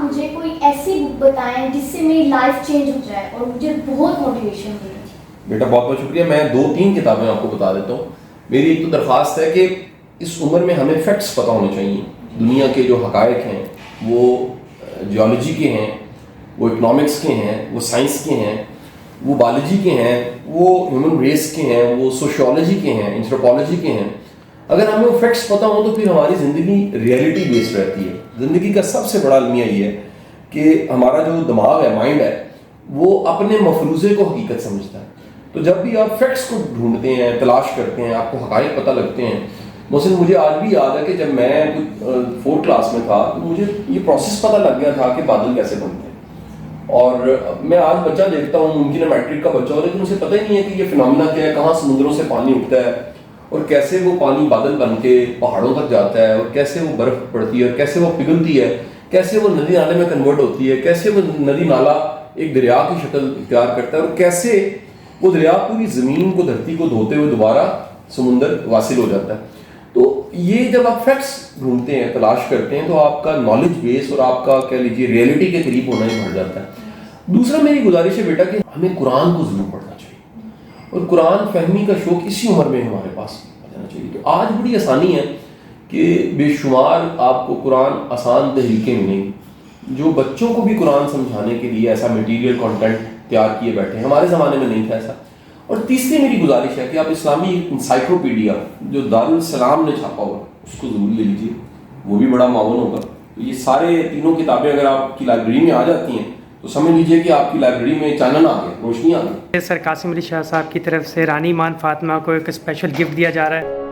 مجھے کوئی ایسی بک بتائیں جس سے میری لائف چینج ہو جائے اور مجھے بہت موٹیویشن ملے. بیٹا بہت بہت شکریہ. میں 2-3 کتابیں آپ کو بتا دیتا ہوں. میری ایک تو درخواست ہے کہ اس عمر میں ہمیں فیکٹس پتہ ہونے چاہیے. دنیا کے جو حقائق ہیں وہ جیولوجی کے ہیں, وہ اکنامکس کے ہیں, وہ سائنس کے ہیں, وہ بایولوجی کے ہیں, وہ ہیومن ریس کے ہیں, وہ سوشیولوجی کے ہیں, اینتھروپولوجی کے ہیں. اگر ہمیں وہ فیکٹس پتہ ہوں تو پھر ہماری زندگی ریئلٹی بیسڈ رہتی ہے. زندگی کا سب سے بڑا المیہ یہ ہے کہ ہمارا جو دماغ ہے, مائنڈ ہے, وہ اپنے مفروضے کو حقیقت سمجھتا ہے. تو جب بھی آپ فیکٹس کو ڈھونڈتے ہیں, تلاش کرتے ہیں, آپ کو حقائق پتہ لگتے ہیں. مثلاً مجھے آج بھی یاد ہے کہ جب میں 4th کلاس میں تھا تو مجھے یہ پروسیس پتہ لگ گیا تھا کہ بادل کیسے بنتے ہیں. اور میں آج بچہ دیکھتا ہوں, ممکن ہے میٹرک کا بچہ ہو, لیکن اسے پتہ ہی نہیں ہے کہ یہ فنامنا کیا ہے, کہاں سمندروں سے پانی اٹھتا ہے, اور کیسے وہ پانی بادل بن کے پہاڑوں تک جاتا ہے, اور کیسے وہ برف پڑتی ہے, اور کیسے وہ پگھلتی ہے, کیسے وہ ندی نالے میں کنورٹ ہوتی ہے, کیسے وہ ندی نالا ایک دریا کی شکل اختیار کرتا ہے, اور کیسے وہ دریا پوری زمین کو, دھرتی کو دھوتے ہوئے دوبارہ سمندر واصل ہو جاتا ہے. تو یہ جب آپ فیکٹس ڈھونڈتے ہیں, تلاش کرتے ہیں, تو آپ کا نالج بیس اور آپ کا کہہ لیجیے ریئلٹی کے قریب ہونا ہی بڑھ جاتا ہے. دوسرا میری گزارش ہے بیٹا کہ ہمیں قرآن کو ضرور پڑھنا چاہیے, اور قرآن فہمی کا شوق اسی عمر میں ہمارے پاس آ جانا چاہیے. تو آج بڑی آسانی ہے کہ بے شمار آپ کو قرآن آسان تحریکیں ملیں گی جو بچوں کو بھی قرآن سمجھانے کے لیے ایسا میٹیریل کانٹینٹ تیار کیے بیٹھے ہیں. ہمارے زمانے میں نہیں تھا ایسا. اور تیسری میری گزارش ہے کہ آپ اسلامی انسائکلوپیڈیا جو دارالسلام نے چھاپا ہوا اس کو ضرور لے لیجیے, وہ بھی بڑا معاون ہوگا. تو یہ سارے تینوں کتابیں اگر آپ کی لائبریری میں آ جاتی ہیں تو سمجھ لیجیے کہ آپ کی لائبریری میں چانن آ گیا, روشنی آ گئی. سر قاسم علی شاہ صاحب کی طرف سے رانی مان فاطمہ کو ایک اسپیشل گفٹ دیا جا رہا ہے.